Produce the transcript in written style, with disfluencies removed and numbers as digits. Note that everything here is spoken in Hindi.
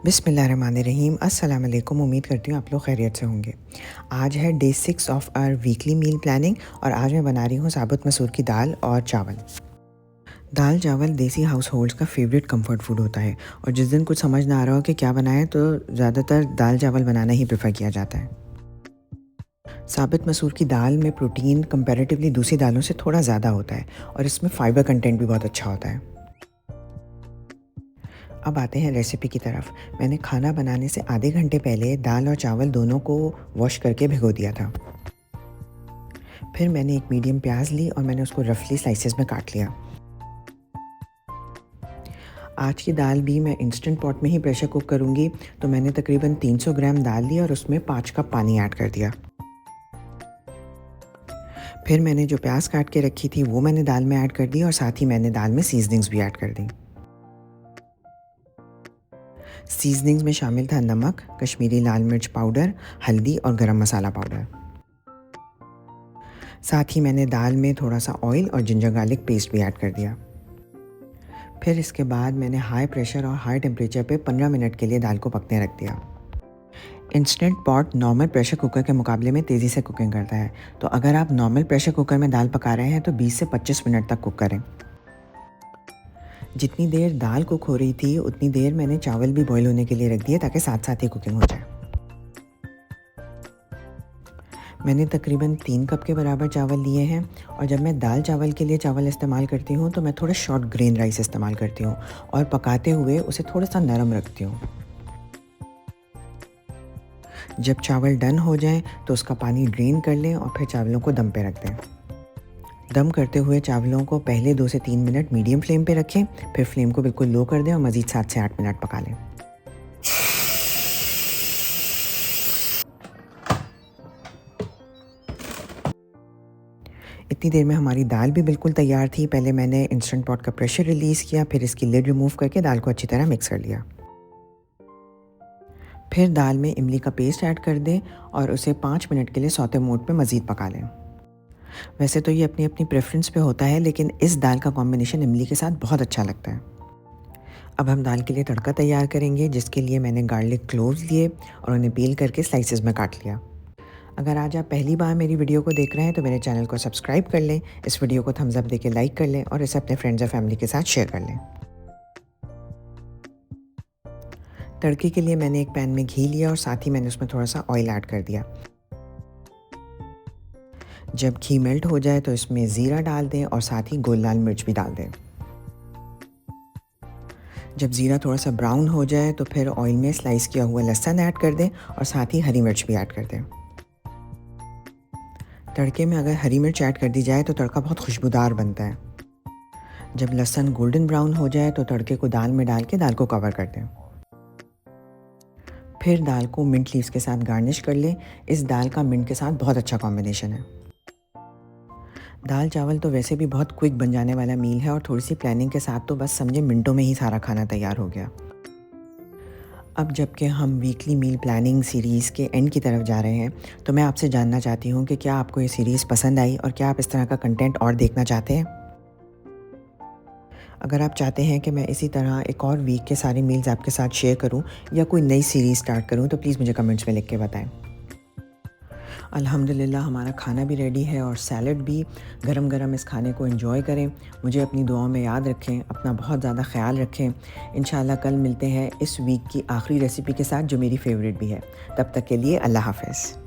बिस्मिल्लाहिर्रहमानिर्रहीम। अस्सलाम वालेकुम। उम्मीद करती हूँ आप लोग खैरियत से होंगे। आज है day 6 of our weekly meal planning और आज मैं बना रही हूँ साबुत मसूर की दाल और चावल। दाल चावल देसी हाउस होल्ड्स का फेवरेट कंफर्ट फूड होता है और जिस दिन कुछ समझ ना आ रहा हो कि क्या बनाएं तो ज़्यादातर दाल चावल बनाना ही प्रेफर किया जाता है। साबुत मसूर की दाल में प्रोटीन कंपैरेटिवली दूसरी दालों से थोड़ा ज़्यादा होता है और इसमें फाइबर कंटेंट भी बहुत अच्छा होता है। अब आते हैं रेसिपी की तरफ। मैंने खाना बनाने से आधे घंटे पहले दाल और चावल दोनों को वॉश करके भिगो दिया था। फिर मैंने एक मीडियम प्याज ली और मैंने उसको रफली स्लाइसेस में काट लिया। आज की दाल भी मैं इंस्टेंट पॉट में ही प्रेशर कुक करूँगी, तो मैंने तकरीबन 300 ग्राम दाल ली और उसमें 5 कप पानी ऐड कर दिया। फिर मैंने जो प्याज काट के रखी थी वो मैंने दाल में ऐड कर दी और साथ ही मैंने दाल में सीजनिंग्स भी ऐड कर दी। सीजनिंग्स में शामिल था नमक, कश्मीरी लाल मिर्च पाउडर, हल्दी और गरम मसाला पाउडर। साथ ही मैंने दाल में थोड़ा सा ऑयल और जिंजर गार्लिक पेस्ट भी ऐड कर दिया। फिर इसके बाद मैंने हाई प्रेशर और हाई टेम्परेचर पे 15 मिनट के लिए दाल को पकने रख दिया। Instant pot normal pressure cooker के मुकाबले में तेज़ी से कुकिंग करता है, तो अगर आप नॉर्मल प्रेशर कुकर में दाल पका रहे हैं तो 20 से 25 मिनट तक कुक करें। जितनी देर दाल कुक हो रही थी उतनी देर मैंने चावल भी बॉईल होने के लिए रख दिए ताकि साथ साथ ही कुकिंग हो जाए। मैंने तकरीबन 3 कप के बराबर चावल लिए हैं और जब मैं दाल चावल के लिए चावल इस्तेमाल करती हूँ तो मैं थोड़े शॉर्ट ग्रेन राइस इस्तेमाल करती हूँ और पकाते हुए उसे थोड़ा सा नरम रखती हूँ। जब चावल डन हो जाएं तो उसका पानी ड्रेन कर लें और फिर चावलों को दम पे रख दें। दम करते हुए चावलों को पहले 2 से 3 मिनट मीडियम फ्लेम पे रखें, फिर फ्लेम को बिल्कुल लो कर दें और मज़ीद 7 से 8 मिनट पका लें। इतनी देर में हमारी दाल भी बिल्कुल तैयार थी। पहले मैंने इंस्टेंट पॉट का प्रेशर रिलीज़ किया, फिर इसकी लिड रिमूव करके दाल को अच्छी तरह मिक्स कर लिया। फिर दाल में इमली का पेस्ट ऐड कर दें और उसे 5 मिनट के लिए सौते मोड पे मज़ीद पका लें। वैसे तो ये अपनी अपनी प्रेफरेंस पे होता है, लेकिन इस दाल का कॉम्बिनेशन इमली के साथ बहुत अच्छा लगता है। अब हम दाल के लिए तड़का तैयार करेंगे, जिसके लिए मैंने गार्लिक क्लोव्स लिए और उन्हें पील करके स्लाइसेस में काट लिया। अगर आज आप पहली बार मेरी वीडियो को देख रहे हैं तो मेरे चैनल को सब्सक्राइब कर लें, इस वीडियो को थम्स अप देके लाइक कर लें और इसे अपने फ्रेंड्स और फैमिली के साथ शेयर कर लें। तड़के के लिए मैंने एक पैन में घी लिया और साथ ही मैंने उसमें थोड़ा सा ऑयल ऐड कर दिया। जब घी मेल्ट हो जाए तो इसमें ज़ीरा डाल दें और साथ ही गोल लाल मिर्च भी डाल दें। जब ज़ीरा थोड़ा सा ब्राउन हो जाए तो फिर ऑयल में स्लाइस किया हुआ लहसुन ऐड कर दें और साथ ही हरी मिर्च भी ऐड कर दें। तड़के में अगर हरी मिर्च ऐड कर दी जाए तो तड़का बहुत खुशबूदार बनता है। जब लहसुन गोल्डन ब्राउन हो जाए तो तड़के को दाल में डाल के दाल को कवर कर दें। फिर दाल को मिंट लीव्स के साथ गार्निश कर लें। इस दाल का मिंट के साथ बहुत अच्छा कॉम्बिनेशन है। दाल चावल तो वैसे भी बहुत क्विक बन जाने वाला मील है और थोड़ी सी प्लानिंग के साथ तो बस समझे मिनटों में ही सारा खाना तैयार हो गया। अब जबकि हम वीकली मील प्लानिंग सीरीज़ के एंड की तरफ जा रहे हैं, तो मैं आपसे जानना चाहती हूँ कि क्या आपको ये सीरीज़ पसंद आई और क्या आप इस तरह का कंटेंट और देखना चाहते हैं। अगर आप चाहते हैं कि मैं इसी तरह एक और वीक के सारे मील्स आपके साथ शेयर करूं या कोई नई सीरीज़ स्टार्ट करूं तो प्लीज़ मुझे कमेंट्स में लिख के बताएं। अल्हम्दुलिल्लाह हमारा खाना भी रेडी है और सैलड भी। गरम गरम इस खाने को एंजॉय करें, मुझे अपनी दुआओं में याद रखें, अपना बहुत ज़्यादा ख्याल रखें। इंशाल्लाह कल मिलते हैं इस वीक की आखिरी रेसिपी के साथ जो मेरी फेवरेट भी है। तब तक के लिए अल्लाह हाफ़िज़।